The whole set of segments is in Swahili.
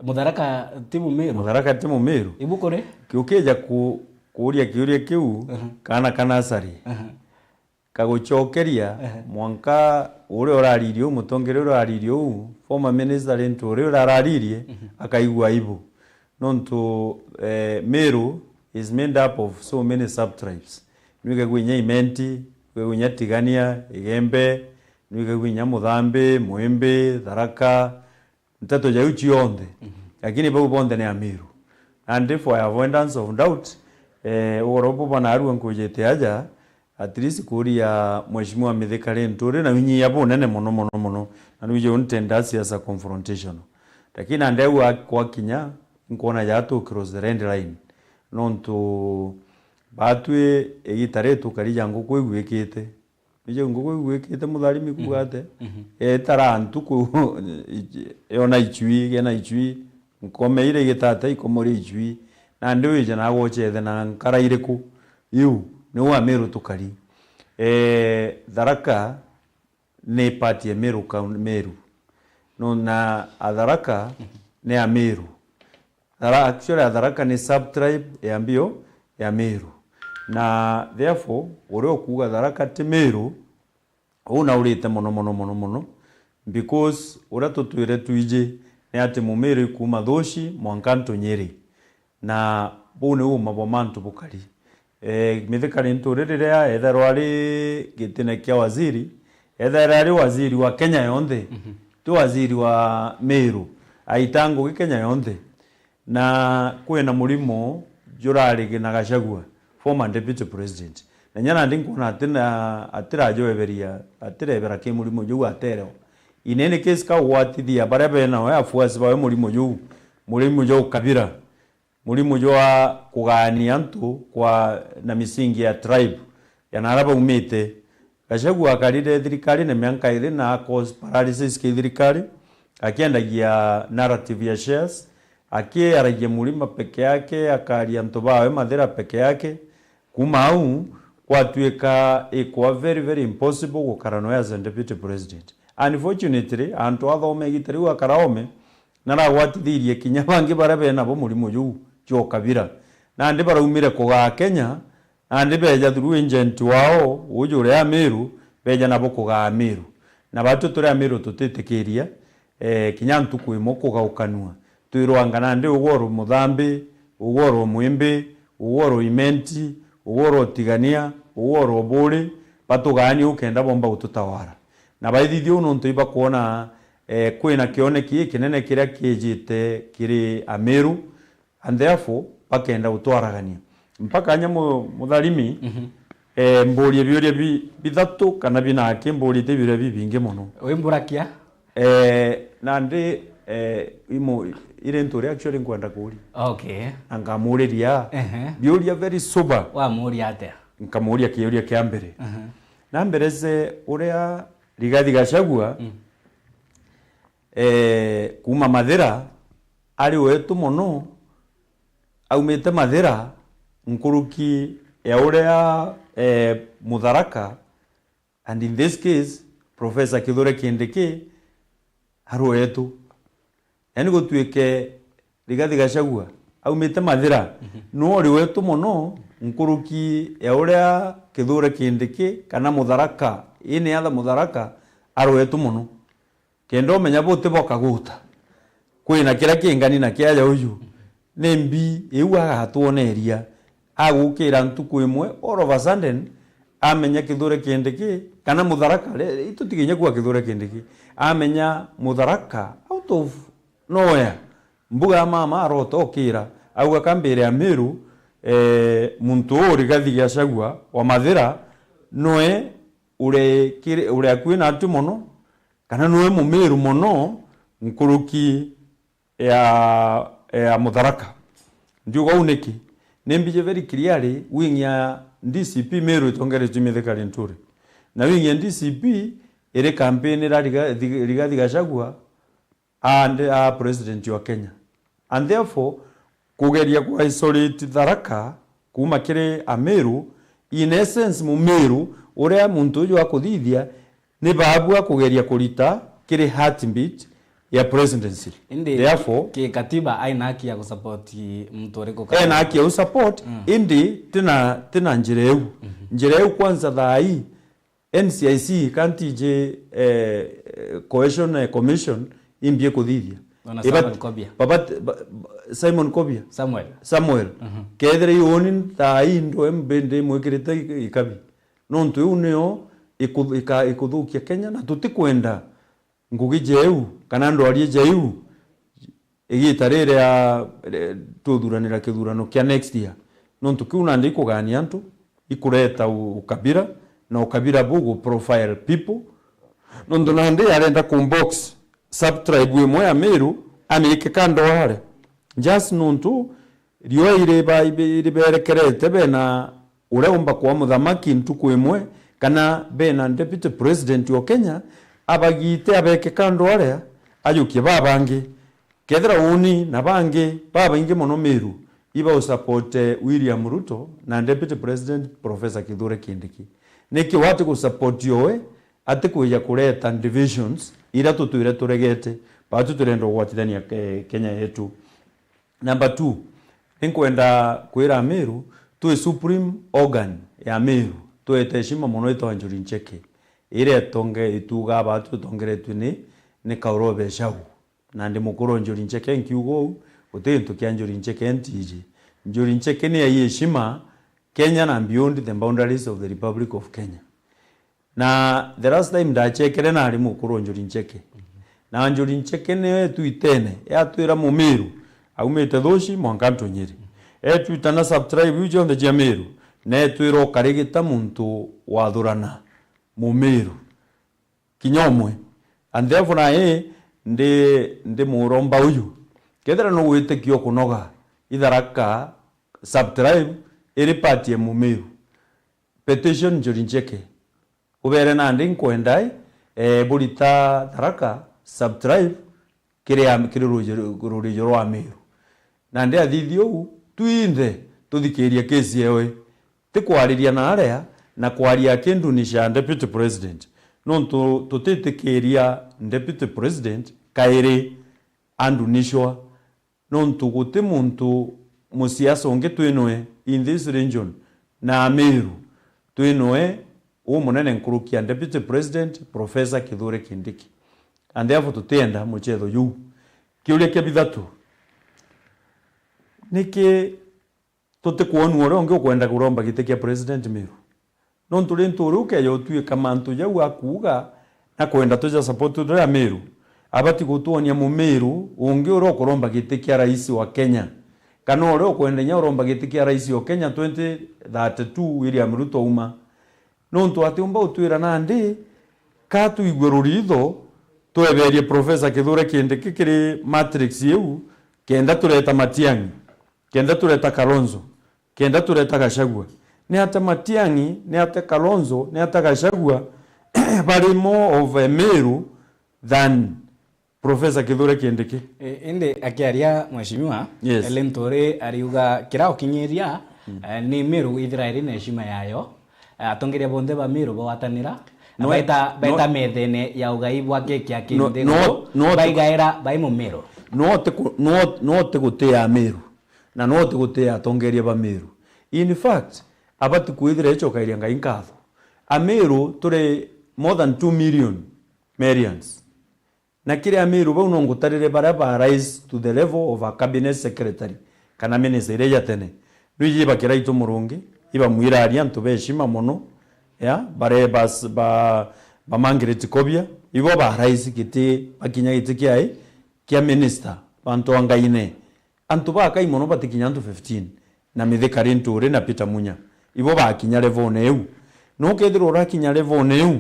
Mutharaka timu Meru ibukore kiukeja kuuria kiuria kiu kana sari kaguchokeria mwanka uri uraririo mutongere uraririo former minister Lento uri uraririe akaigwa ibu nonto Meru is made up of so many sub-tribes niwe gwinya Imenti gwinya Tigania Igembe niwe gwinya Muthambi Mwembe Tharaka ntato ja uchi yonde lakini bau bonde ne Meru and for avoidance of doubt ugoropo bana aru nkujete aja at least kuria mheshimiwa Mithika Lento na winyi yabo nene mono na nuje untenda siasa confrontation lakini andeu kwa kinya nkona jato cross the red line nonto batwe egitare tukarija ngoko igwekete nije ngoko igwekete mutharimi kugate tarantu ku yona ichui gena ichui nkomeire gitata ikomori ichui na ndio je na gochete na nkaraire ku yu ni wa Meru tukari Tharaka ne party ya Meru no na Tharaka ne ya Meru actually Tharaka ni sub-tribe ya mbio ya Meru na therefore ore kuga Tharaka te Meru una urite mono because ora tutwire tuije ne ate mu Meru kuma thoshi mwankanto Nyeri na bone uma bomantu bukari Mithika Lento ririria ethero ari gitine kia waziri ethero ari waziri wa Kenya yonthe tu waziri wa Meru aitango Kenya yonthe na kwena mulimo jurari na Gachagua former deputy president na nyana ndinkuona atira joeberia atirebera ke mulimo ju atereo inene case ka watithia barebe na wa afuasi ba mulimo ju kabira mulimo jo kugania ntu kwa na misingi ya tribe yanaraba umite Gachagua akarire thirikari na mianka ile na cause paralysis ke thirikari akiendagia narrative ya shares aragia mulima peke yake akaria ntobawe mathera peke yake kuma au kwatuika ikwa very impossible gukarano as deputy president unfortunately antu athome gitari akaraome nara gwatithirie kinya bangi barabe nabo mulimo ju jo kabira na ndi baraumire kuga Kenya andi beja through agent wao ujure ya Meru beja nabo kuga Meru na batu turi Meru tutitikiria kinya ntuku imoko gaukanua twirwangana ndi ugoro Muthambi ugoro Mwembe ugoro Imenti ugoro Tigania ugoro Buri batugani ukenda bomba ututawara na baithithio uno ntuiba kuona kwina kioneki kinene kiria kijite kiri Meru and therefore bakenda utwaragania mpaka nyamo mutharimi mburi biuria bithatu kana binake mburi te biuria bibinge muno wimburakia na ndi imo ile ntori actually nkwenda kuri okay angamuriria biuria very sober wa muri ate nkamuria kiuria kia mbere na mbere ze uria Rigathi Gachagua kuma Mathira ari wetu muno aumete Mathira nkuruki ya uria Mutharaka and in this case Professor Kithure Kindiki ari wetu yani gutwike Rigathi Gachagua aumete Mathira no ari wetu muno nkuruki ya uria Kithure Kindiki kana Mutharaka ine atha Mutharaka ari wetu muno kendo menya bote bokaguta kwina kira kingani na kiaja uyu nembi ewa hatuoneria agukira ntuku imwe all of a sudden amenya Kithure Kindiki kana Mutharaka itutiginya kwa Kithure Kindiki amenya Mutharaka out of nowhere mbuga mama aroto kira auga kambere ya Meru muntu Rigathi Gachagua wa Mathira noe ure akwina atu mono kana noe mu Meru mono nkuruki ya Mutharaka ndio gauneki nembije very clearly winya DCP Meru tongere Mithika Lento na winya DCP ere campaign ra Rigathi Gachagua and president wa Kenya and therefore kugeria ku isolate Tharaka kuma kire Meru in essence mu Meru uria muntu uyu akuthithia ni babu akugeria kurita kire heartbeat ya presidency. Therefore katiba aina haki ya kusupport mtu riko kana ena haki ya support indi tena njireu njireu kwanza thai NCIC kanti je cohesion commission imbie kuthithia Simon Kobia Samuel kedre yoni thai ndo mbende mwekirite ikabi nontu uneo ikuthukia Kenya na tutikwenda ngugi jeu kana ndwarie jeu igitarire ya tuthuranira kithurano kia next year nontu kiuna ndi kugania antu ikureta ukabira na ukabira bugu profile people nontu nandi arenda kumbox subtribe imwe ya Meru amike kando hare just nontu riwa ire berekerete bena ureumba kwa muthamaki ntuku imwe kana bena deputy president wa Kenya abagite abeke kando hare ayukie babange kethira uni na bange baba inge mono Meru iba support William Ruto na deputy president Professor Kithure Kindiki neki wate ku support yowe ate kuja kuleta divisions ira tutuire turegete batu turendo gwatithania Kenya yetu. Number 2 ninkwenda kwira Meru tu supreme organ ya Meru tuete heshima mono ito Njuri Ncheke ire tonge ituga batu tongeretwe ni Kaurobe Shau na ndi mukuru Njuri Ncheke nkiugo utintu kia Njuri Ncheke ntiji Njuri Ncheke ni heshima Kenya and beyond the boundaries of the Republic of Kenya. Na the last time ndachekere na ali mukuru Njuri Ncheke na Njuri Ncheke ne tuitene ya tuira mu Meru aumete thoshi mwankanto nyiri tuitana subtribe ujo the Jameru ne tuiro karigita muntu wathurana mu Meru kinyomwe and therefore na ndi muromba uyu kethera no wite kio kunoga itharaka subtribe iri party mu Meru petition Njuri Ncheke ubere na ndi nkwendai burita tharaka subtribe kiri rurijo rwa Meru na ndi athithio tuinde tuthikiria kesi yewe tikwariria na area na kwaria kindu ni sha deputy president nontu tutitikiria deputy president kairi andu nishwa nontu guti muntu musiasa unge twinwe in this region na Meru twinwe munene nkurukia deputy president Professor Kithure Kindiki and therefore tutenda muchetho yu kiuria kia bithatu niki tutikuonu ore onge kwenda kuromba gite kia president Meru nontu rintu ruke yo tue kamantu jau akuga na kwenda tuja support ya Meru abati gutuonia mu Meru unge oro kuromba gite kia rais wa Kenya kana ore kwenda nya uromba gite kia rais wa Kenya 2032 William Ruto uma nontu atiumba utwira nandi katu igweruritho tweberie Professor Kithure Kindiki kiri matrix yeu kenda tureta Matiang'i kenda tureta Kalonzo kenda tureta Gachagua ni hata Matiang'i ni hata Kalonzo ni hata Gachagua bari more of a Meru than Professor Kithure Kindiki inde akiaria mheshimiwa Elentore ariuga kirao kinyeria ni Meru Israeli na heshima yayo atongeria bonde ba Meru bawatanira baita methene ya ugai bwake kia kindego baigaira baimo Meru no te gutea Meru na no te gutea atongeria ba Meru in fact abati kuithira echo kairia ngai nkatho a Meru turi more than 2 million Merians na kire a Meru bau no ngutarire bara rise to the level of a cabinet secretary kana minister ya tene riji bakira itu murungi iba mwiraria ntu beshima mono ya bare bas ba Margaret Kobia ibo ba rais kiti bakinya giti kia minister bantu angaine antu ba kai mono batikinya ntu 15 na mithikari nturi na Peter Munya ibo ba kinya level neu no kethiro rakinya level neu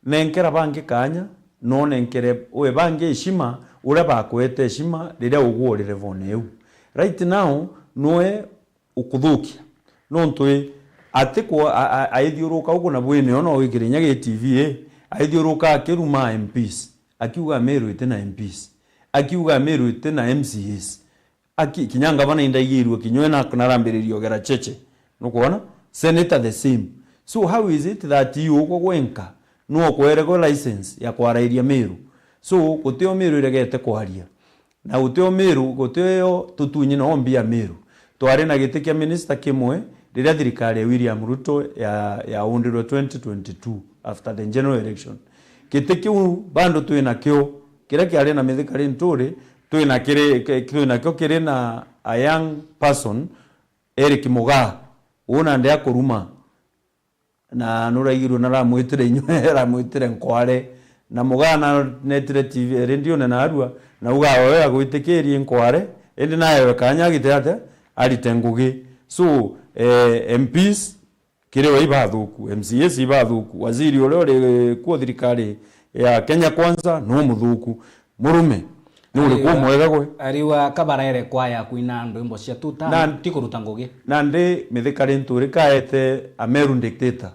nenkera bangi kanya no nenkere we bangi heshima ure ba kwete heshima rire uguo level neu right now noe ukuthukia no ntui atiko aithiuruka uko na bwene ono wikirinya ge TV aithiuruka akiruma MPs akiuga Meru itena MPs akiuga Meru itena MCAs kinyanga bana indaigirwe kinywena kunarambiririo gera cheche nukuona senator the same so how is it that you uko gwenka no kwerego license ya kwarairia Meru so gutio Meru iregete kwaria na gutio Meru gutio tutunyi no mbia Meru twari na giti kia minister kimwe riria thirikari ya William Ruto ya undirwo 2022 after the general election giti kiu bando twina kio kira kiari na mithikari nturi twina kio kiri na a young person Eric Mugaa una ndia kuruma na nuraigirwo na ramwitire inywe ramwitire nkware na Mugaa na netire TV radio na arua na uga wewe agwitikirie nkware indi nayo kanya gite arite ngugi so MPs kire wa ibathuku MCAs ibathuku waziri ule kwa thirikari ya Kenya Kwanza no muthuku murume nuri kwa mwega gwe ariwa kabarere kwaya kuina ndwimbo cia tuta na tikuruta ngugi na ndi mithikari nturi kaete a Meru dictator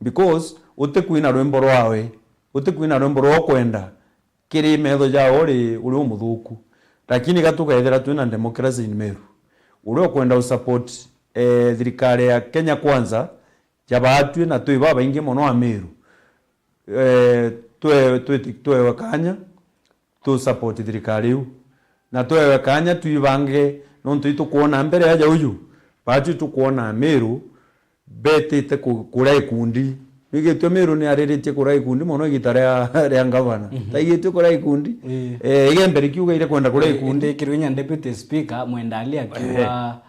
because utekuina rwimbo rwawe utekuina rwimbo rwa kwenda kiri metho jao uri umuthuku lakini gatukaethera twina democracy in Meru uri kwenda usupport thirikari ya Kenya Kwanza jabatwe na twi baba ingi mono a Meru twe wakanya tu support thirikari yu na twe wakanya tuibange nontu itukuona mbere aja uyu batu tukuona Meru betete kura ikundi igitwe Meru ni ariritie kura ikundi mono gitare ya ngavana taigitwe kura ikundi igembere kiuga ile kwenda kura ikundi kirwinya deputy speaker mwendali akiwa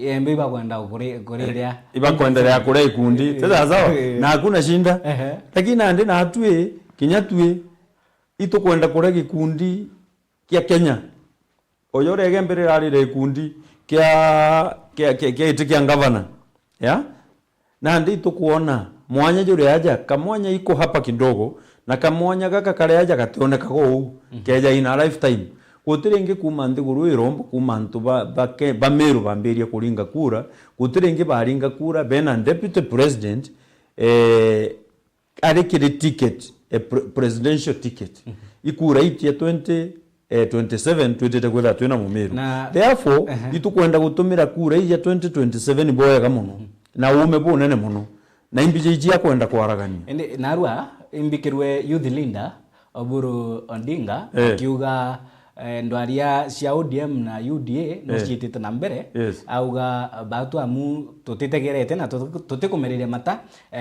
embe iba kwenda kurerea iba kuendelea kura ikundi sasa sawa na hakuna shinda lakini ande na atue kinyatue ito kwenda kura gikundi kia Kenya oyore egembere arire ikundi kia itikia ngavana ya na ndi tukuona mwanya jure aja kamwanya iko hapa kidogo na kamwanya gaka kale aja gationeka go keja ina lifetime gutiringe kuma ndiguru irombo kuma ntu ba Meru bamberia kuringa kura gutiringe baringa kura bena deputy president arekire ticket presidential ticket ikura itia 27 twetete kwetha twina mu Meru therefore itukwenda gutumira kura ya 2027 boyega muno na ume bu nene muno na imbije ijia kwenda kwaragania ende narua imbikirwe youth leader Oburu Ondinga akiuga ndwaria cia ODM na UDA no ciitite na mbere auga batu amu tutitegerete na tutikumereria mata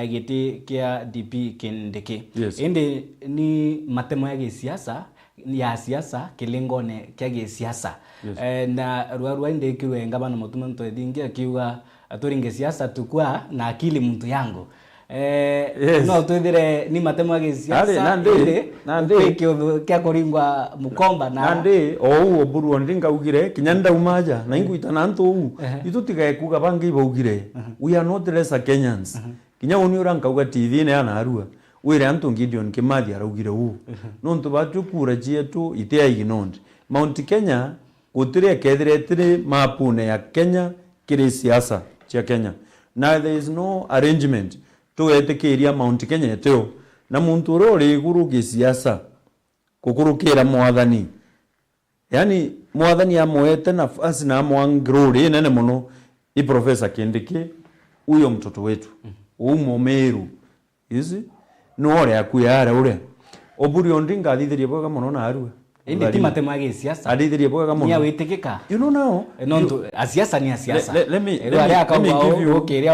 giti kia DP Kindiki ende ni matemo ya siasa kilingone kia gisiasa na ruarua inde kiwe ngabana mutuma ntwethingi akiuga aturinge siasa tukua na akili mtu yangu no twethire ni matemo ya siasa nande kia kuringwa mukomba na nande Oburu Ondinga ugire kinyanda umaja na inguita na ntu itutigae kuga bangi baugire we are not less Kenyans kinya uni uranka uga TV ne ana arua wire antu Gideon Kimathi araugire no ntu batu kura jietu itea ignored Mount Kenya gutire kethire mapune ya Kenya kiri siasa cia Kenya na there is no arrangement to etekeria Mount Kenya eteo na muntu uri iguru gisiasa kukurukira mwathani yani mwathani amoete nafasi na amwangrori nene muno i Professor Kindiki uyo mtoto wetu umo Meru hizi no ore akuyara ure Oburu Ondinga athithirie boga muno na arua indi ti matemo ya siasa athithirie boga muno ya witikika you know now no siasa ni siasa let me give you okay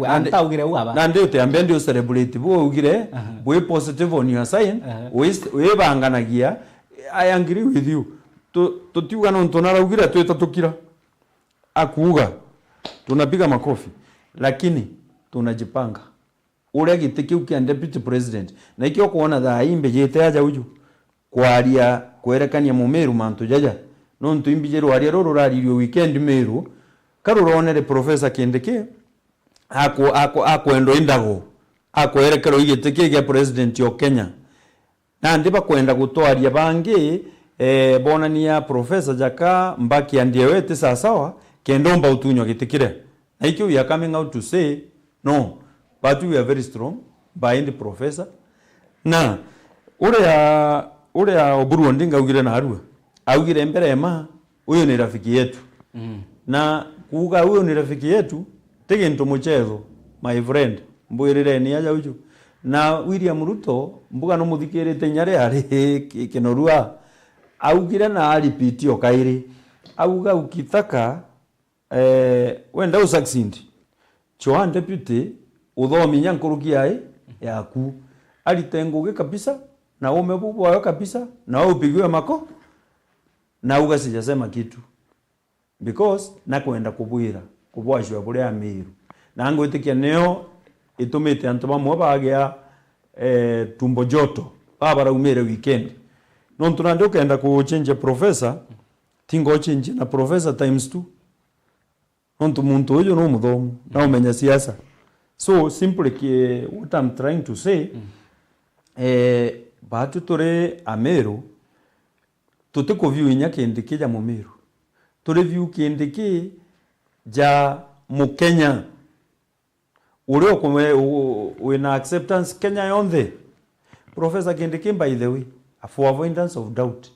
anta ugire uaba na ndio te ambe ndio celebrate bo ugire we positive on your sign we banganagia I agree with you tutiuga no ntonara ugire twetatukira akuuga tunapiga makofi lakini tunajipanga ule gitikiu kia deputy president na ikio kuona tha imbe jete aja uju kwaria kwerekania mu Meru mantu jaja no ntu imbije rwaria roro raririo weekend Meru karuronere Professor Kindiki akwendo indago akwerekero igitikie kia president yo Kenya na ndiba kwenda gutwaria bangi bonania Professor Jaka Mbaki andie wete sawa kendomba utunyo gitikire na ikio we are coming out to say no but we are very strong behind the professor na ule Oburu Ondinga ugire na arua augire mbere ema huyo ni rafiki yetu na kuuga huyo ni rafiki yetu tege nto muchezo my friend mbwirire ni aja uju na William Ruto mbuga no muthikirite nyare ari kinorua augire na repeat o kairi auga ukitaka wenda usucceed choa deputy uthomi nyankuruki ai yaku alitenguge kabisa na umebubwa kabisa na upigwe mako na uga sijasema kitu because nakwenda kubwira kubwashwa bure Amiru na ngwitikia neo itumite antu bamwe bagya tumbo joto baba umere weekend non tunande ukenda ku change professor tingo change na professor times 2 non muntu uyo no muthomu na umenya siasa so simply what I'm trying to say batu tore Amiru tutiko view inya kindiki ja Mumiru tore view kindiki ja Mukenya ule wina acceptance Kenya yonde Professor Kindiki by the way for avoidance of doubt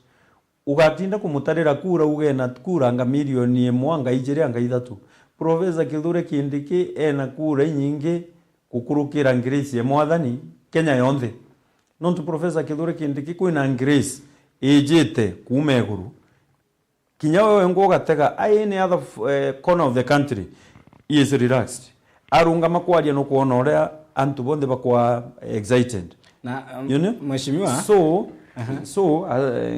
ugatinda kumutarira kura ugena kura nga milioni mwanga ijeri anga ithatu Professor Kithure Kindiki ena kura nyingi kukurukira Grace ya mwathani Kenya yonde nontu Professor Kithure Kindiki kwina Grace ejete kumeguru kinya wewe ngo gatega any other corner of the country is relaxed arunga makwaria no kuona oria antu bonde bakwa excited na you know mheshimiwa so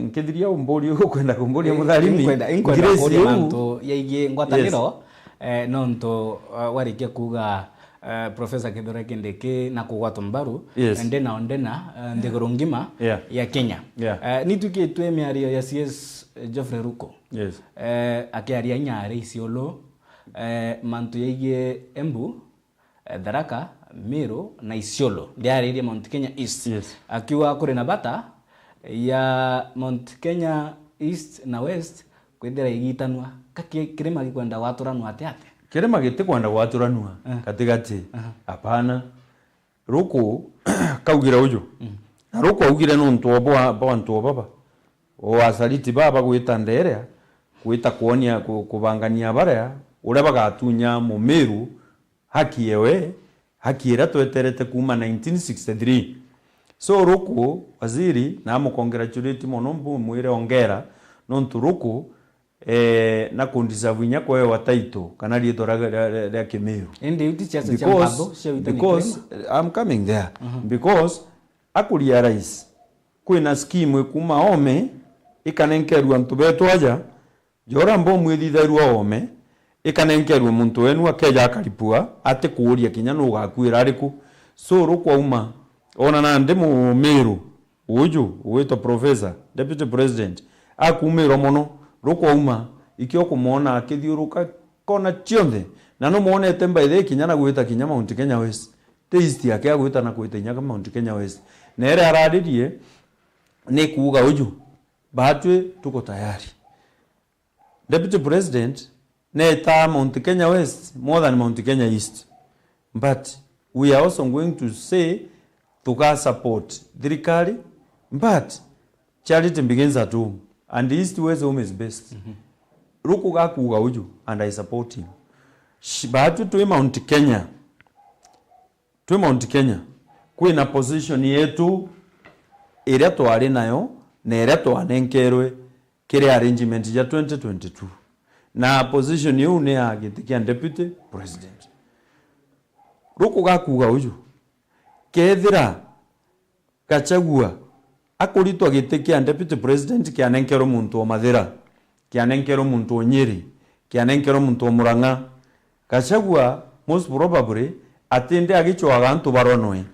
nkediria umbori uko kwenda kumboria mutharimi Grace manto yaige ngwataniro nonto warikia kuga Professor Kithure Kindiki na kugwatwa mbaru ndena ndigoro ngima ya Kenya nitukitwe miario ya CS Geoffrey Ruko akiaria nyari Isiolo mantu yaige Embu Tharaka Meru na Isiolo ndiaririe Mount Kenya East akiwa kuri na bata ya Mount Kenya East na West kwendera igitanwa kirima gikwenda waturanwa ate kirima gitikwenda waturanwa katigati apana Ruko kaugira ujo na Ruko augire nontu abantu baba o asaliti baba gwita nderea gwita kuonia kubangania baria uria bagatunya Mumiru haki yewe haki ira tweterete kuma 1963 so Ruko waziri na mukongratulate monombu mwire ongera nontu Ruko na kundisavinya kwa wa taito kana rietora ya Kimiru indi uti chasa cha mbabo because I'm coming there because akulia rais kwina scheme kuma ome ikanenkerwa ntu betu aja jora mbo mwithitherwa ome ikanenkerwa muntu wenu akeja akalipua ate kuuria kinya no gakwira ariku so Ruko uma ona na ndi Mumiru uju wito professor deputy president akumiro mono Ruko uma ikio kumona akithiuruka kona chionde na no muonete mbaithe kinya na gwita kinya Mount Kenya West taste yake agwita na gwita nya Mount Kenya West na ere aradirie ni kuuga uju batwe tuko tayari deputy president neta Mount Kenya West more than Mount Kenya East but we are also going to say tuka support thirikari but charity begins at home and East West home is best Ruko gakuga uju and I support him batu tu Mount Kenya kwina position yetu iria twari nayo na iria twanenkerwe kiri arrangement ya 2022 na position yu ni agitikia deputy president Ruko gakuga uju kethira Gachagua akuritwa gitikia deputy president kianenkero muntu wa Mathira kianenkero muntu wa Nyeri kianenkero muntu wa Murang'a Gachagua most probably atende agichwaga antu baronwe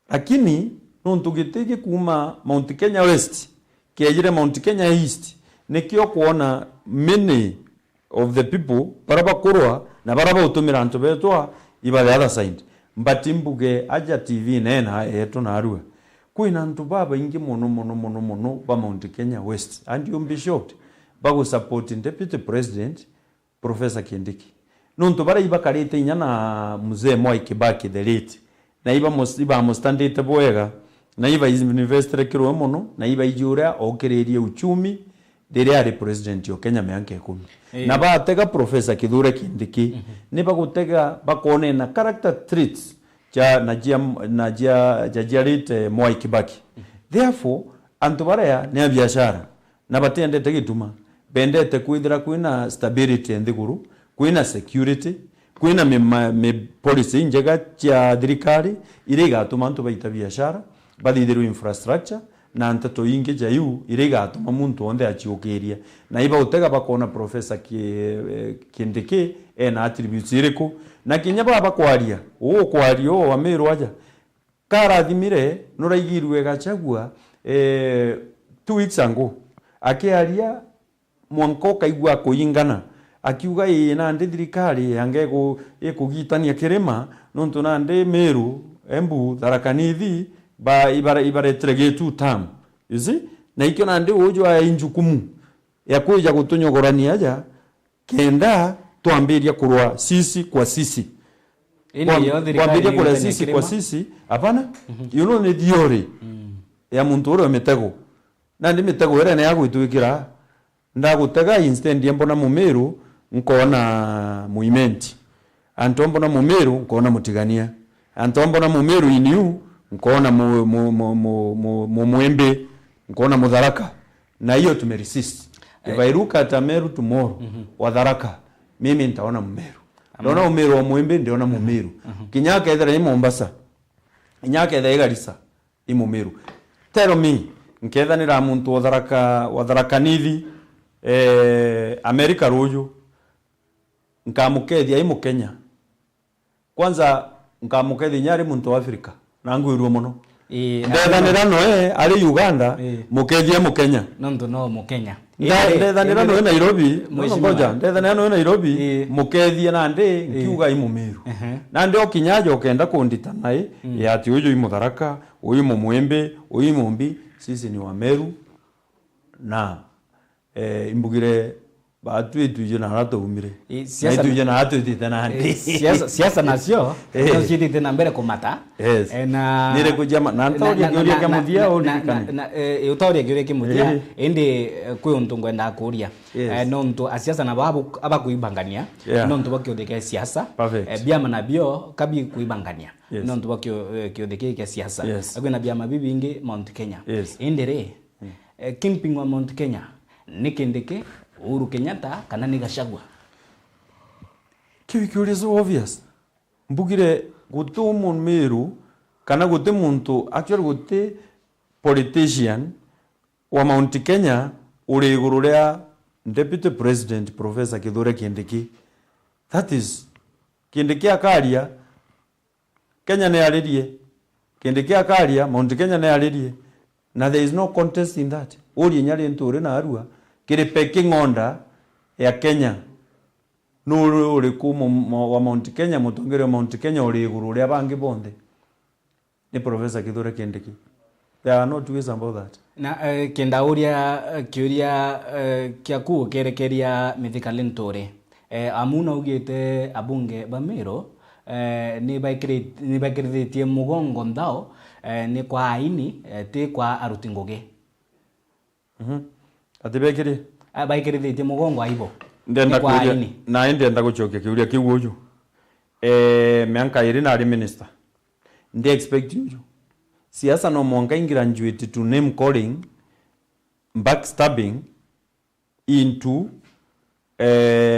lakini nontu gitege kuma Mount Kenya West kiajire Mount Kenya East nikio kuona many of the people baraba kurwa na baraba utumira antu betwa iba the other side mbatimbuge aja TV nena eto na arua kwina antu baba ingi mono ba Mount Kenya West and you be shocked bago supporting deputy president Professor Kindiki nontu bara iba karite nyana mzee Mwai Kibaki the late na iba mustandite boega na iba university kirwa mono na iba ijura okererie uchumi dere ari president yo Kenya meanke 10 na batega Professor Kithure Kindiki ne bagutega bakone na character traits jajiarite Mwai Kibaki. Therefore antu baria ne biashara na batendete gituma bendete kwithira kwina stability nthiguru, kwina security, kwina me policy njega cia thirikari ire igatuma antu baita biashara bathithiru infrastructure na nteto ingi jaiu ire igatuma muntu onthe achiukiria na iba utega bakona professor Kindiki ena attributes iriku na kinya baba kwaria wa Meru aja karathimire nuraigirwe Gachagua 2 weeks ago akiaria mwanko kaigua kuingana akiuga ina ndi thirikari yange ikugitania kirima nontu na ndi Meru Embu Tharaka Nithi ba ibare tregetu tam you see na ikyo na ndi ujwa injukumu ya kuja gutunyogorania aja kenda tuambiria kurwa sisi kwa sisi kwambiria kurwa sisi kwa sisi hapana you know ni theory ya muntu uri mitego na ndi mitego ere ne yagwitwikira ndagutega instant mbona Mumeru nkona movement antombo na Mumeru nkona mutigania antombo na Mumeru iniu nkona Mwembe nkona Mutharaka na hiyo tumeresist. If I look at Meru tomorrow wa Tharaka mimi nitaona Mumeru. Ndaona Mumeru wa Mwembe ndiona Mumeru. Kinyaka ethera ni Mombasa. Kinyaka ethera Garissa ni Mumeru. Tell me nkethanira muntu wa Tharaka Nithi America ruju nkamukethia imu Kenya. Kwanza nkamukethia nyari muntu wa Afrika nangwirwo muno. Ndethanira no ari Uganda mukethia mu Kenya. Nonto no mu Kenya. Ndethanira no Nairobi, ngoja ndethanira no Nairobi mukethia na ndi nkiuga imu Meru. Na ndi okinyaje okenda kundita naye ya ati uyu imu Tharaka, uyu mu Mwembe, uyu mu Mbi, sisi ni wa Meru na imbugire batu etuje na harato umire etuje na hatu etite na handi siasa nasio ndio tena mbele kumata na nire kujama na ntauri gyoria kemuthia uri na utauri gyoria kemuthia ende kwi untu ngwenda kuria no ntu asiasa na babu aba kuibangania no ntu bakyo siasa biama na bio kabi kuibangania no ntu bakyo kyo siasa agwena biama bibingi Mount Kenya endere kimping wa Mount Kenya nikendeke Uhuru Kenyatta kana ni Gachagua kiuri so obvious mbugire gutumu Meru kana gute muntu actually gute politician wa Mount Kenya uri iguru ria deputy president Professor Kithure Kindiki. That is Kindiki akaria Kenya ne aririe Kindiki akaria Mount Kenya ne aririe na there is no contest in that uri nyari nturi na arua kire pecking order ya Kenya no uri kumo wa Mount Kenya mutongere wa Mount Kenya uri iguru ria bangi bonde ni Professor Kithure Kindiki. There are no two ways about that. Na kenda uria kiuria kiaku kerekeria Mithika Linturi amuna ugite abunge ba Meru ni baikiritie mugongo ndao ni kwa aini ti kwa aruti ngugi atibekiri baikiritie mugongo aibo ndenda kuria na ndenda guchokia kiuria kiu uju mianka iri na ari minister ndi expect you siasa no monga graduate to name calling backstabbing into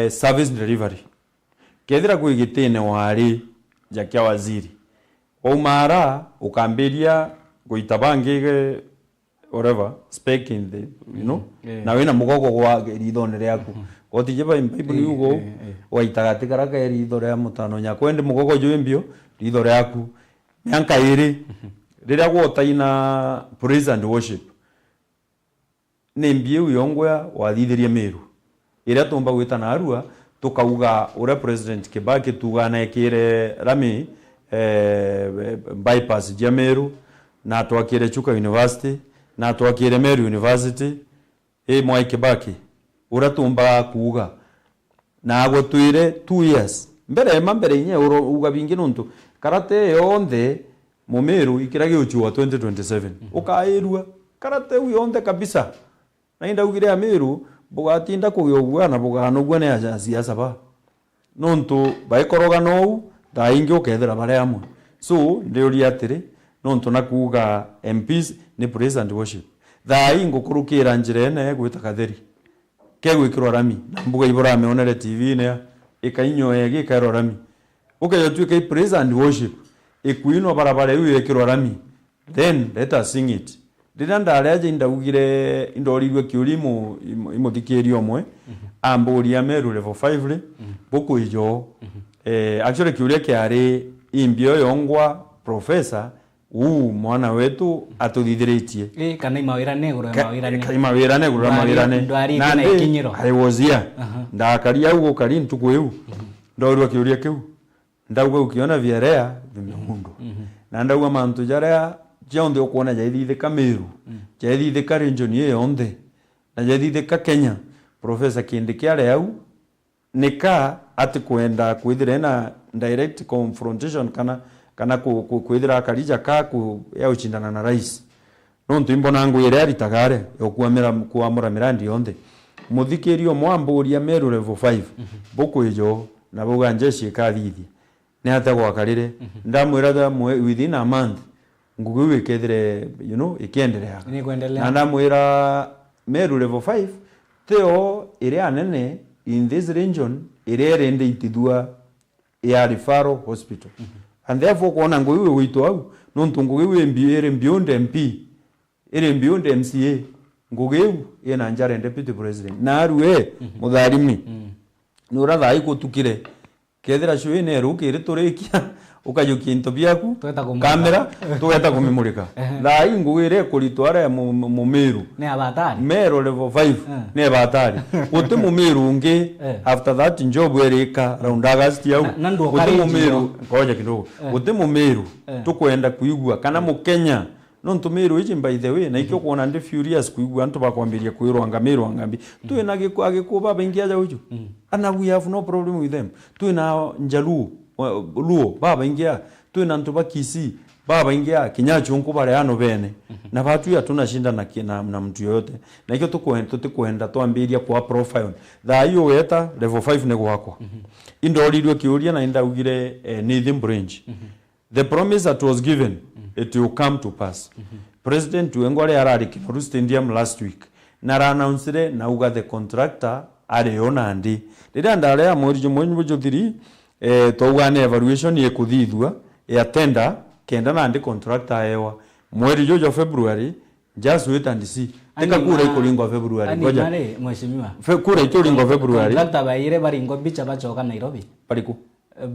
service delivery kethira kuigitene wari jakia waziri umara ukambiria goitabangige whatever speaking the you know na wena mugogo gwa ridone riaku otije ba bible yugo waitagati karaka ridore ya mutano nyakwende mugogo juimbio ridore yaku mianka iri riria gwotaina praise and worship nembie uyongwa wathithirie Meru iria tumba gwita na arua tukauga ure president Kibaki tugana ekire rami bypass ya Meru na twakire Chuka University na twakire Meru University Mwai Kibaki ura tumba kuuga na agotwire 2 years mbere inye uga bingi nuntu karate yonde Mumeru ikirage uchuwa 2027 ukairua karate uyonde kabisa na inda ugire ya Meru bugatinda kugiyogwa na buganogwa ne aja siasa ba nuntu baikoroga no thaingi ukethera bare amwe so ndio atiri nonto nakuga MPs ni praise and worship thai ngukurukira njirene gwita katheri kegwikirwa rami na mbuga ibora meonere TV ne ikainyoe gikairo rami ukayo tuike praise and worship ikuino barabara iwe ikirwa rami then let us sing it ndanda areje ndagugire indorirwe kiurimo imothikirio mwe amburia Meru level 5 le buku ijo actually kiuria kiari imbio yongwa professor mwana wetu atuthithiritie kana imawira negura nandi I was here ndakaria ugo kari ntuku eu ndorwa kiuria kiu ndauga ukiona vierea vimemundu na ndauga mantu jarea jonde ukuona jaithithika Meru jaithithika region yonde na jaithithika Kenya professor Kindiki au nika ati kwenda kwithira na direct confrontation kana kwithira karija ku ya uchindana na rais no ntimbo nangu ire aritagare yokuamura mirandi yonde muthikirio mwamburia Meru level 5 buku ijo na buga njeshi kathithi ne atagwa karire ndamwira within a month ngugiwe kethire ikiendelea na ndamwira Meru level 5 theo ire anene in this region ire rende itidua ya referral hospital and therefore kuona ngugiwe wito au no ntungugiwe beyond MP ire beyond MCA ngugiwe ina njare deputy president na aruwe mutharimi nura thai gutukire kethira shwene rukire turikia ukayukia into biaku kamera tueta kumimurika thai nguire kuritwara mu Meru ne abatari Meru level 5 ne abatari uti mu Meru ungi after that job erika round August yau uti mu Meru koja kidogo uti mu Meru tukwenda kuigua kana mu Kenya nonto Meru iji by the way na ikyo kuona ndi furious kuigua antu bakwambiria kwirwanga Meru angambi tuina gikuba bengi aja uju and we have no problem with them tuina Njaluo Luo baba ingia tuina ntu bakisi baba ingia Kinyachu nkubare ano bene na batu ya tunashinda na mtu yote na ikyo tukwenda tuambiria kwa profile thayo weta level 5 ne gwakwa indorirwe kiuria na indagire Nithim branch the promise that was given it will come to pass President Wengore arari Kinoru Stadium last week na announced na uga the contractor ariona ndi rira ndare amorije mwenyu bujuthiri togane evaluation yekuthithua ya tender kenda na ndi contractor ewa mweri jojo February just wait and see teka kura ikuringwa February ngoja mheshimiwa kura ikuringwa February contractor baire baringo bicha bachoka Nairobi pariku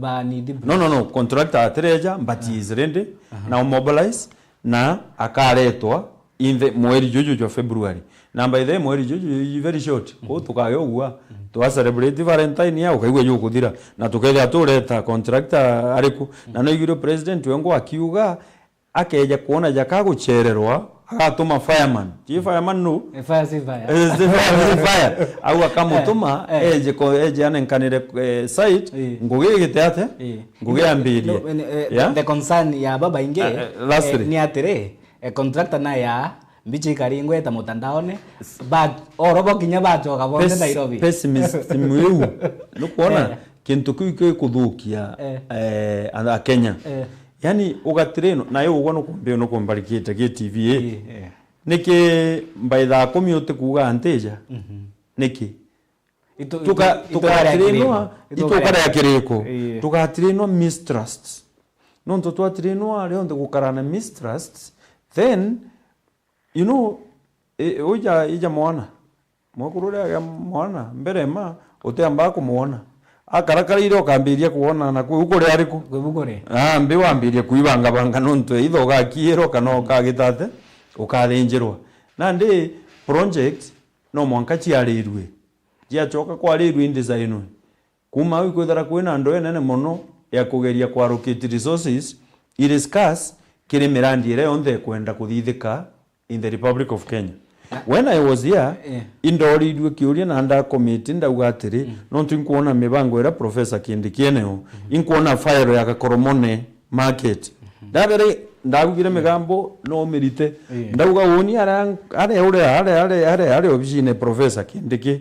ba ni no contractor atreja but is ready now mobilize na akaretwa in the mweri jojo February na by the mweri jojo very short ko tukayogwa to celebrate Valentine yao kaigwe yukuthira na tuketha tureta contractor ariku na no igiro president wengo akiuga akeja kuona jaka guchererwa agatuma fireman fireman no fire au akamutuma eje anenkanire site ngugi giteate ngugi ambirie the concern ya baba inge ni atire contractor na ya mbichi karingwe ta mutandaone but orobo kinya bachoka bonde Nairobi pessimist mwiu nukuona kintu kiko kuthukia a Kenya yani ugatireno nayo ugwa no kumbarikite ke TV niki mbaitha community kuga anteja niki tukara kiriko tugatireno mistrust no twatireno ari onde gukarana mistrust then ija mwana mwakurure ya mwana mbere ma uteamba kumuona akarakarire okambiria kuona na kuri ariku kwibugore mbi wambirie kuibanga banga nonto itho gakiero kana okagitate ukathinjirwa na ndi project no mwanka ciarirwe giachoka kwarirwe design kuma wikuthara kwina ndo nene muno ya kugeria kwa allocate resources it is scarce kire mirandi ire onthe kwenda kuthithika in the Republic of Kenya. When I was here, indorirwe kiuria na anda committee ndauga atiri no tinkuona mibango era professor Kindiki eneo inkuona fire ya Kakoromone market ndabere ndagugire migambo no mirite ndauga woni are obishine professor Kindiki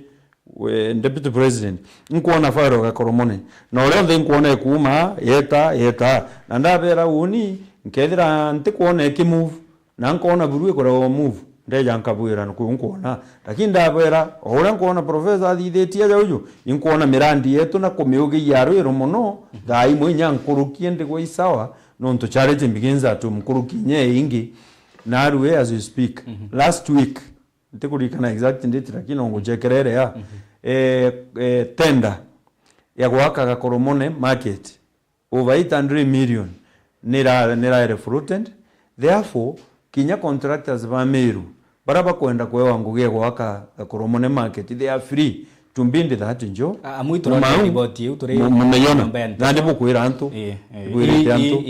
deputy president nkuona faro gakoromone na ole nthe nkuona kuma yeta na ndabera uni nkethira ntikuona ikimove na nkuona burue kora move ndeja nkabwira nkuona lakini ndabera ole nkuona professor athithetie ja uyu nkuona mirandi yetu na kumiugi yaro iro muno thai mwinya nkurukie ndi gwa isawa no nto charity begins at mkurukinye ingi na ruwe as you speak last week ntikurikana exact date lakini ngojekerere ya tender ya gwaka Gakoromone market over 800 million nira fruited. Therefore kinya contractors ba Meru baraba kwenda kwewa nguge gwaka Gakoromone market they are free tumbinde that njo riboti mumeyona nandi bukwira antu bwirite antu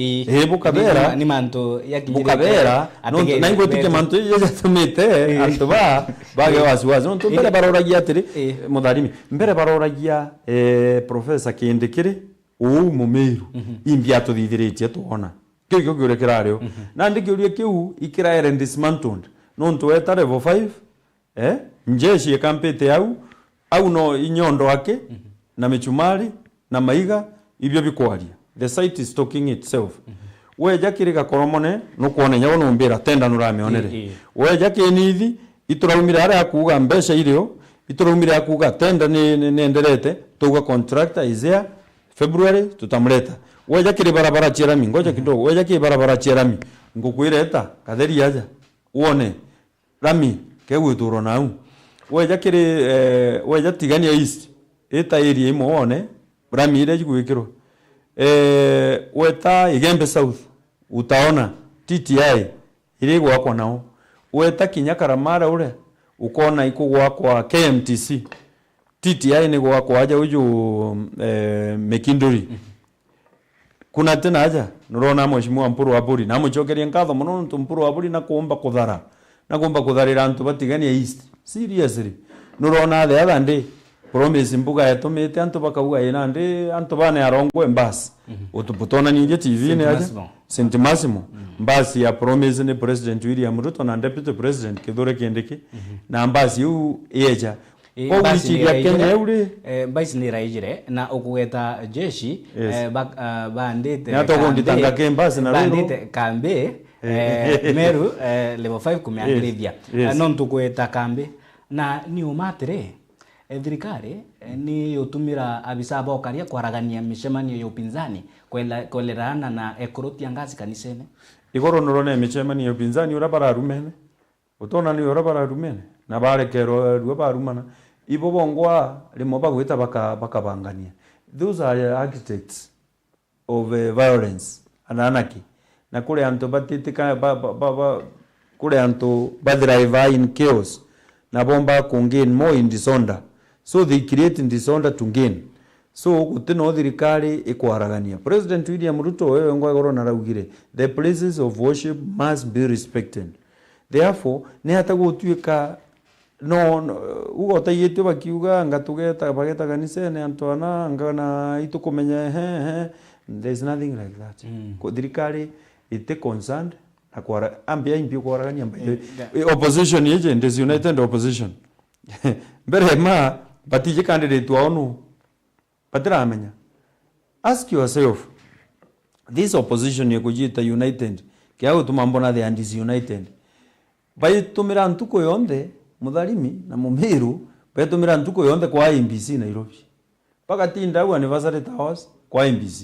bukabera ni manto bukabera na ngo tike manto yatumite antu bage wasiwazi no mbere baroragia atiri mudharimi mbere baroragia professor Kindikiri mumeru imbia tuthithiritie tuona kyo kurekerario na ndikiuria kiu ikiraere dismantled no ntweta level 5 njeshi ekampete yau au no inyondo wake na michumari na maiga ibyo bikwaria the site is talking itself weja kiri Gakoromone no kuona nyawo no mbira tenda nuramionere weja kinithi ituraumira ara kuga mbesha irio ituraumira kuga tenda ni enderete tuga contractor is there February tutamleta weja kiri barabara cherami ngoja kidogo weja kiri barabara cherami ngukwireta katheri aja uone rami kegwituro nau weja kiri weja tigania east eta area imone bramire jigwikiro weta Igembe South utaona TTI ile gwakwa nao weta Kinyakaramara ule ukona iko gwakwa KMTC TTI ni gwakwa aja uju Mekinduri kuna tena aja nurona mheshimiwa Mpuru Waburi na muchokeria nkatho muno Mpuru Waburi na kuomba kutharira antu batigania east seriously nurona the other day promise mbuga yatumite antu bakauga ina ndi antu bane arongwe mbasi utuputona ninje TV ne aje Saint Massimo mbasi ya promise ni president William Ruto na deputy president Kithure Kindiki na mbasi u eja mbasi ya Kenya ule mbasi ni raijire na ukugeta jeshi bandite na togo nditanga kembasi na bandite kambe Meru level 5 kumeangirithia no ntukweta kambe na ni umatire thirikari ni utumira abisa bokaria kwaragania micemanio ya upinzani kwelerana na ekorotia ngazi kanisene igoro nurone micemanio ya upinzani ura bararumene utona ni ura bararumene na barekero ruwa barumana ibo bongwa limo bagwita bakabangania those are architects of violence and anarchy na kule anto batitika kule anto badrive in chaos na bomba kungain more in disorder so they create disorder to gain so gutino thirikari ikwaragania President William Ruto wewe ngwa goro naraugire the places of worship must be respected therefore ne hata gutuika no ugo tayete bakiuga ngatugeta bageta kanisene antwana ngana itukumenya there is nothing like that thirikari ite concerned akwara ambia impi kwaragania opposition agent is united opposition mbere ma batije candidate wao batiramenya ask yourself this opposition yekujita united kia utumambona the anti-united baitumira ntuko yonde mudharimi na mumiru baitumira ntuko yonde kwa MBC Nairobi paka tinda wa anniversary towers kwa MBC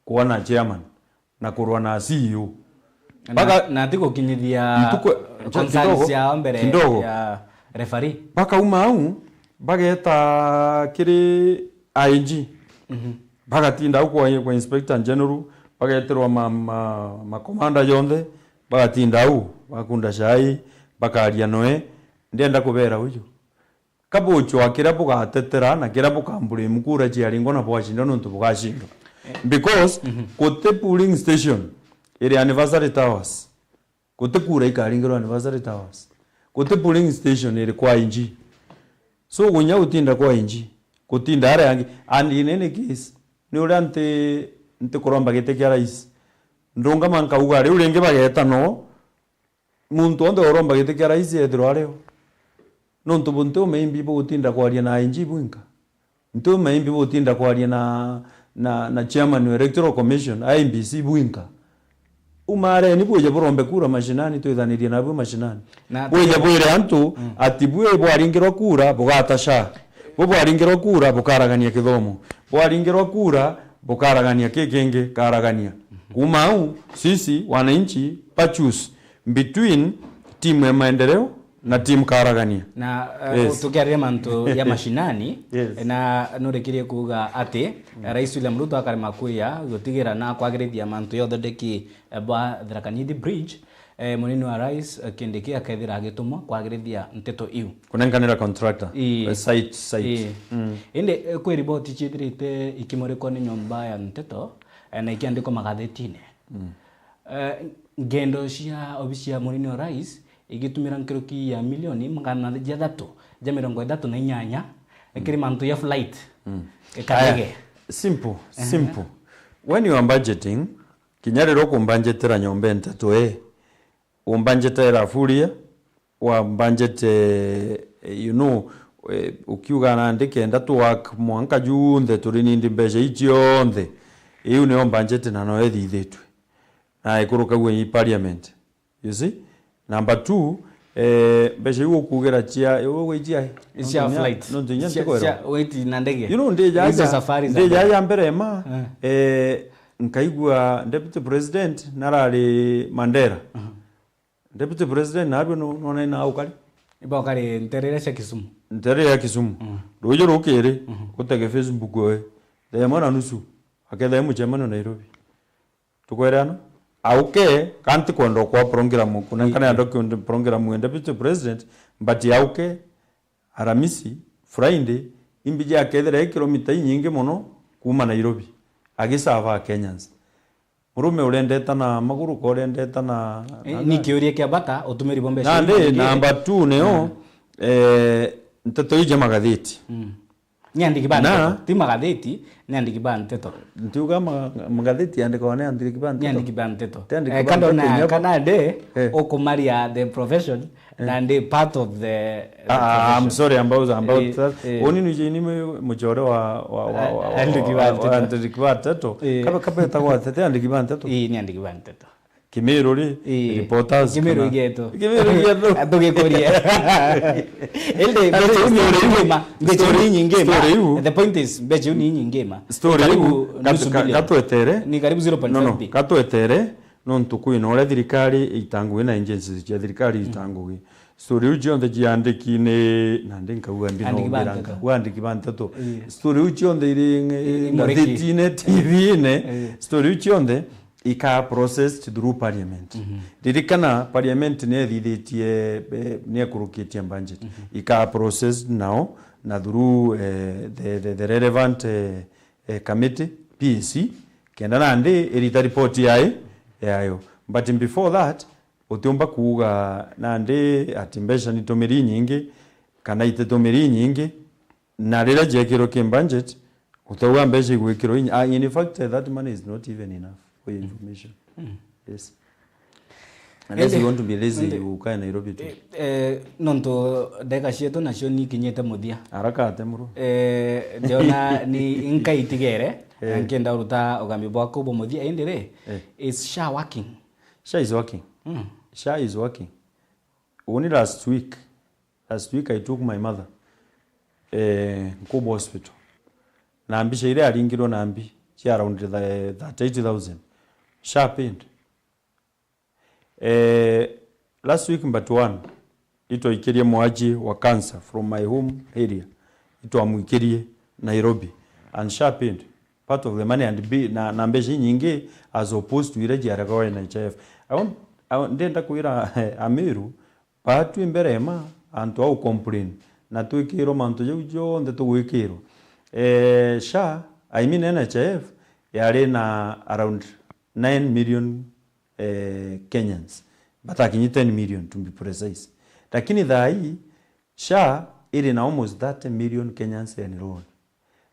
kuona chairman na kurwa na CEO paka na tiko kinyithia concerns ya mbere ya referee paka umau bageta kiri IG bagatinda huko kwa inspector general bagaterwa ma commander yonde bagatinda huko bakunda shai bakaria noe ndenda kubera uyu kabucho akira bugatetera na kira bukambure mukura chiaringo na bwashinda no ntubugashindwa because kote polling station iri anniversary towers kote kura ikaringiro anniversary towers kote polling station iri kwa inji so gunya utinda kwa inji kutinda ara yangi and in any case ni urante ntikoromba gete kya rais ndonga manka ugare urenge bageta no muntu onde oromba gete kya rais edro areo no ntubunte umeimbi bo utinda kwaria na ING bwinka ntu umeimbi bo utinda kwaria na chairman wa electoral commission IBC bwinka umare ni buje burombe kura mashinani twithanirie nabo mashinani buje bwire antu ati bwe bwaringirwa kura bugatasha bwaringirwa kura bukaragania kithomo bwaringirwa kura bukaragania kikenge karagania kumau sisi wananchi pachus between timu ya maendeleo na timu karagania na tukiaria mantu ya mashinani na nurekirie kuga ati Rais William Ruto akarema kuya gutigira na kwagirithia mantu yothe ndeki ba Tharaka-Nithi bridge munini wa rais Kindiki akethira agitumwa kwagirithia nteto iu kunenganira contractor site inde kwi report chithirite ikimurikwo ni nyomba ya nteto na ikiandikwo magatheti-ini ngendo cia obisi ya munini wa rais igitumira nkiruki ya milioni 338 ikiri mantu ya flight ikagege simple when you are budgeting kinyariro kumbudgetera nyombe nteto umbudgetera furia wa budget ukiuga na ndike ndatu work mwanka junthe turi nindi mbeca icionthe iu ni budget na no ethithitwe na ikuruka gwe parliament you see number 2 mbeca iu kugira chia cia flight no ndinya cia wait na ndege ndeja mbere ma nkaigua deputy president narari Mandera deputy president nabyo no na ukari ibokari nterere cia Kisumu rojo rokere utege Facebook we mwana nusu aketha muchemano Nairobi tukwerana auke kanti kondo kwa program kunekana ya document program deputy president but auke Aramisi Friday imbije akethera kilomita nyingi muno kuma Nairobi agisava Kenyans murume urendeta na maguru ko urendeta na ni kiurie kia bata utumiri bombe na number 2 neo nteto ije magatheti nyandiki bana ti magatheti nyandiki bana nteto ntiuga magatheti andiko ne andiki bana nyandiki bana nteto kando na kanade okumaria the profession and part of the I'm sorry about that oni ni mujore wa andiki bana nteto kaba tawa tete andiki bana nteto ni andiki bana nteto Kimiru reporters Kimiru geto atugekoria elde beche nyingema the point is beche nyingema story katuetere ni karibu 0.5 katuetere no ntuku ino ore thirikari itanguwe na agencies cia thirikari itanguwe story ucio nthe jiandikine na ndinkaua ndinoberanga wandiki banteto story ucio nthe iri ngatheti-ine TV-ine story ucio nthe ika processed through parliament dirikana parliament ne thithitie ne kurukitie budget ika processed now na through the relevant committee PEC kenda nandi irita report yayo but before that utiomba kuuga nandi atimbesha ni tomeri nyingi kana ite tomeri nyingi na rira jekiro ke budget utawa mbesha gwikiro in fact that money is not even enough for information. Yes. Unless you want to be lazy, ukae Nairobi tu. Nonto deka cietu nacio ni kinyete muthia. Haraka atemuru. Ndiona ni inka itigere. Nkienda uruta ugambi bwako bo muthia endere. Is SHA working? SHA is working. SHA is working. Only last week I took my mother Nkobo Hospital. Nambi sheire aringiro nambi. She around that 80,000. SHA paid. Last week but one ito ikirie mwaji wa cancer from my home area. Ito amuikirie Nairobi and SHA paid part of the money and be na mbeji nyingi as opposed to ile jara kwa NHIF. I want ndenda kuira Amiru patu imberema antu au complain na tuikiro mantu jo ndeto gwikiro SHA I mean NHIF yare na around 9 million Kenyans but akinyi 10 million to be precise lakini dhai SHA ili na almost 30 million Kenyans enrolled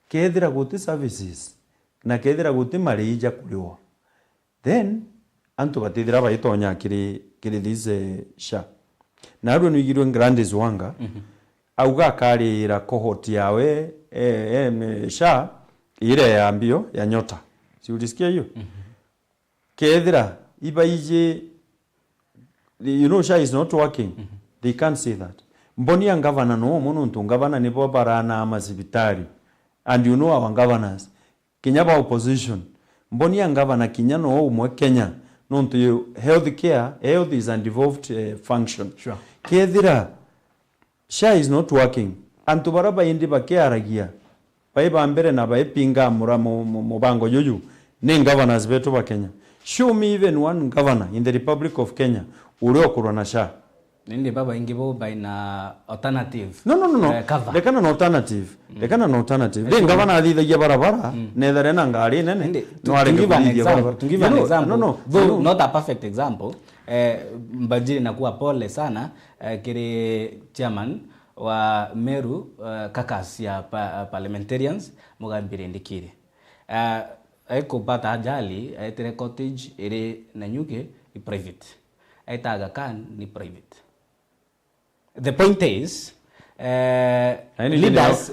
kethira guti services na kethira guti marija kuliwa then antu batithira baitonya kiri this SHA na aro nigirwe Grandes Wanga auga karira cohort yawe SHA ile ya mbio ya nyota. Si ulisikia hiyo? Kedra ibaije, you know, SHA is not working. They can't say that. Mboni ya governor no muntu governor ni barana amasibitari. And you know our governors. Kinyaba opposition. Mboni ya governor kinyano umwe Kenya. Nonto health is an devolved function. Sure. Kedra SHA is not working. Antu baraba indi bakiaragia. Baiba mbere na baipinga mubango yuyu. Ni governors betu ba Kenya. Show me even one governor in the Republic of Kenya uliokurwa na SHA. Nindi baba ingibo by na alternative. No. Dekana no alternative. Dekana no alternative. Den governor adithagia barabara nethere na ngari nene. No arenge kuthithia barabara. To give an example. No. Not a perfect example. Mbajiri nakuwa pole sana kiri chairman wa Meru caucus ya parliamentarians Mugambire Ndikiri. Eko pata ajali aitere cottage iri Nanyuke ni private. Aita Aga Khan ni private. The point is leaders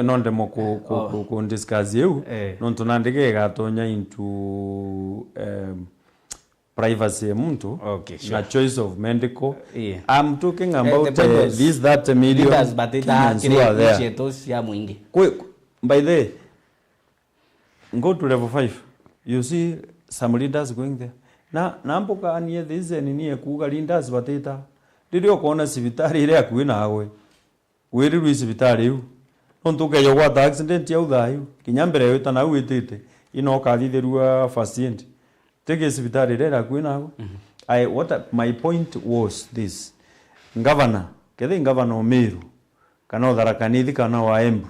nonde mo discuss you nonto nandike gatonya into privacy muntu. Okay, sure. Na choice of medical. I'm talking about this that million leaders batita kile chetos ya mwingi. By the way, go to level 5. You see some leaders going there. Na mpoka anie thize nini ekuga leaders batita. Ndirio kuona sibitari ile akuwe nawe. Wiriru sibitari yu. Nontuke yo what accident ya uthayu. Kinyambere yo tana witite. Ino kathitherua first aid. Tege sibitari ile akuwe nawe. My point was this. Governor, kethe governor Meru kana Tharaka-Nithi kana wa Embu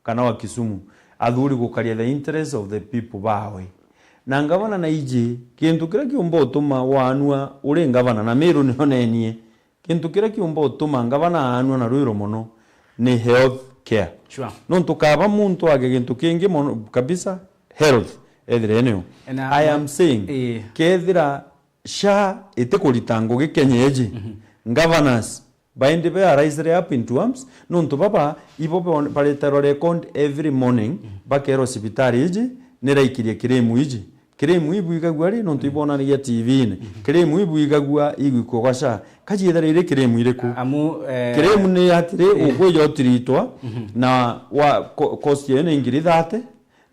kana wa Kisumu athuri gukaria the interest of the people bawe. Na governor na ije kintu kira kiumba utuma wanua uri governor na Meru ni honenie. Kintu kira kiumba utuma governor anua na ruiro muno ni health care. Sure. Nontu kaba muntu age kintu kingi kabisa health edreneo. I am saying kethira SHA itekuritango gikenyeje. Governors bainde be arise up into arms nontu baba ibobe paletero record every morning bakero sibitari ije neraikirie kiremu ije. Kiremu ibu igagwa ri nontu ibona ni ya TV ne. Kiremu ibu igagwa igwiko kwa SHA. Kaji ethara ire kiremu ireku. Kiremu ni atire ugwe yotiritwa na wa cost yene ingiri 30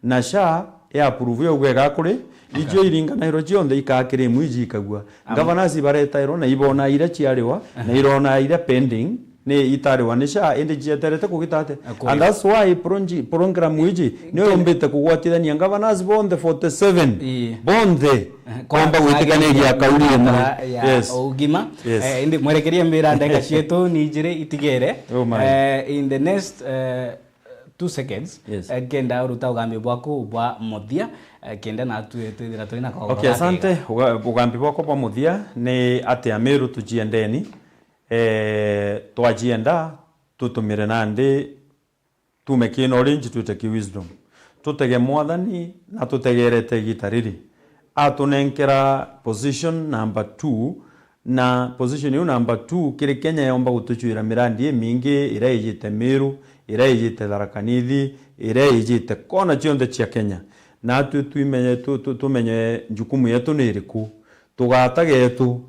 na SHA ya approve yo gwega kuri ijo iringa na iro cionde ikakire mwiji ikagwa governors baretairo na ibona ira ciariwa na irona ira pending ne itariwa ne SHA ende jeterete kugitate and that's why program mwiji ne ombete kugwatithania governors bonde 47 bonde kwamba witikanigia kauli yes ugima indi mwerekeria mbira ndeka cietu ni njire itigere in the next 2 seconds kenda uruta ugambi bwako bwa muthia kenda na twithira twina kwa. Okay, asante. Ugambi bwako bwa muthia ni ati Meru tujiendeni twajienda tutumire nandi tumeke knowledge tuteke wisdom tutege mwathani na tutegerete gitariri atunenkera position number 2 na position yu number 2 kiri Kenya yomba gutuchuira mirandi mingi irayijite Meru irayijite Tharaka-Nithi irayijite kona cionde cia Kenya na tumenye jukumu yetu ni iriku tugatagetu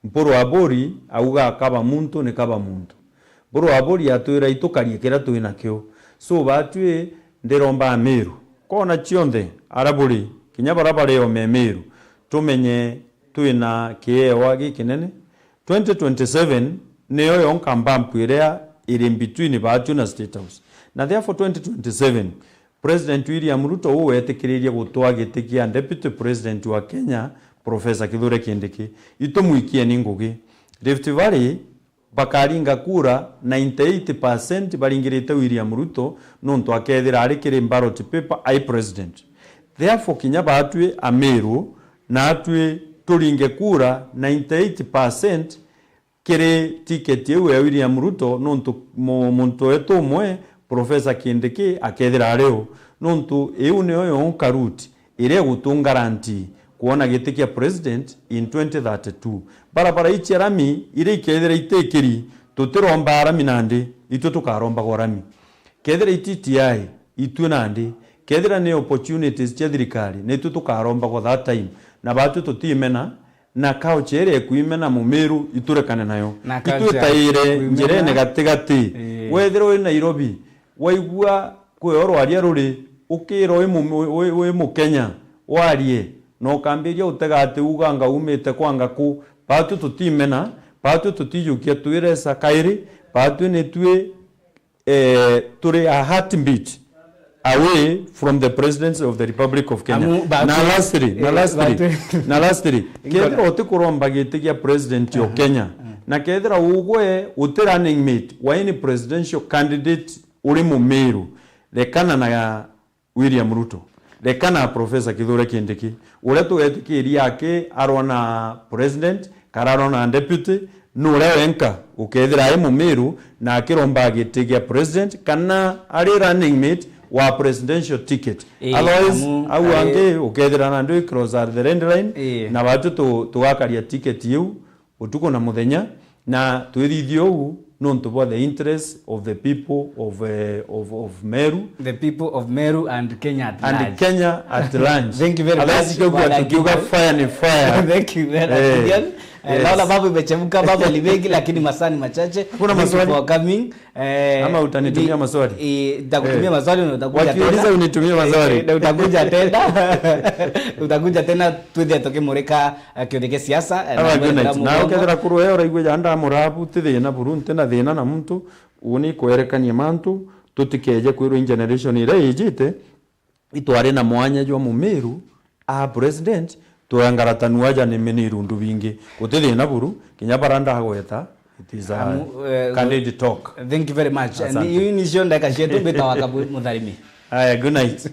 mpuru abori auga kaba muntu ni kaba muntu mpuru abori atwira itukarie kira twina kyo so batwe ndiromba Meru kona cionde araburi kinya barabara yo Meru tumenye twina kiewa gikinene 2027 niyo yonka mbampu iria iri between batu na State House na therefore 2027 President William Ruto wetikiririe gutwa gitikia Deputy President wa Kenya Professor Kithure Kindiki itomwikie ningugi Rift Valley bakaringa kura 98% baringirite William Ruto nonto akethira ari kiri ballot paper I president therefore kinya batwe Meru na atwe turinge kura 98% kiri ticket ya William Ruto nonto muntu eto mwe Professor Kindiki akethira areo nonto eu ne oyo karuti ire gutungaranti kuona gitikia president in 2032 barabara ichi rami ire ikethira itekeri tutiromba arami nandi itu tukaromba gorami kethira ititiai itu nandi kethira ni opportunities cia thirikari ni tu tukaromba go that time na batu tutimena na kauchere kuimena mumiru iturekane nayo itu taire njirene gatigati wethero in Nairobi waigua kwero aria ruri ukiro we mu Kenya warie no kambiria utegate uganga umete kwanga ku batu tutimena batu tutiyukia tuiresa kairi batu ni tue turi a heartbeat away from the presidency of the Republic of Kenya. Na lastri kethira utikuromba gitigia president yo Kenya na kethira ugwe uti running mate wa any presidential candidate uri mumiru lekana na William Ruto lekana Professor Kithure Kindiki ure tugetikiri yake arona president kararona deputy nure enka ukethira ai mumiru na akiromba gitigia president kana ari running mate wa presidential ticket otherwise au ange ukethira na ndu cross the red line na batu tuwakaria ticket yu utuko na muthenya na twithithio u no to the interest of the people of Meru, the people of Meru and Kenya at large. And Kenya at large. Thank you very much. Fire. Thank you very much. Naona babu imechemka babu limengi lakini masani machache. Kuna maswali for coming. Ama utanitumia maswali? Nitakutumia maswali na utakuja tena. Wakiuliza unitumie maswali. Utakuja tena. Utakuja tena tuthi atoke mureka kioneke siasa na ukethera kuruhe uraigwe janda murabu tithina burundu tena thina na mtu uni kwerekania mantu tutikeje kwiro generation ire ijite itware na mwanya jwa mumiru a president tuangaratanu aja ni minirundu bingi utithina buru kinya baranda agweta it is a candid talk. Thank you very much. And you ni shonda ka shetu beta wakabu mutharimi. Good night.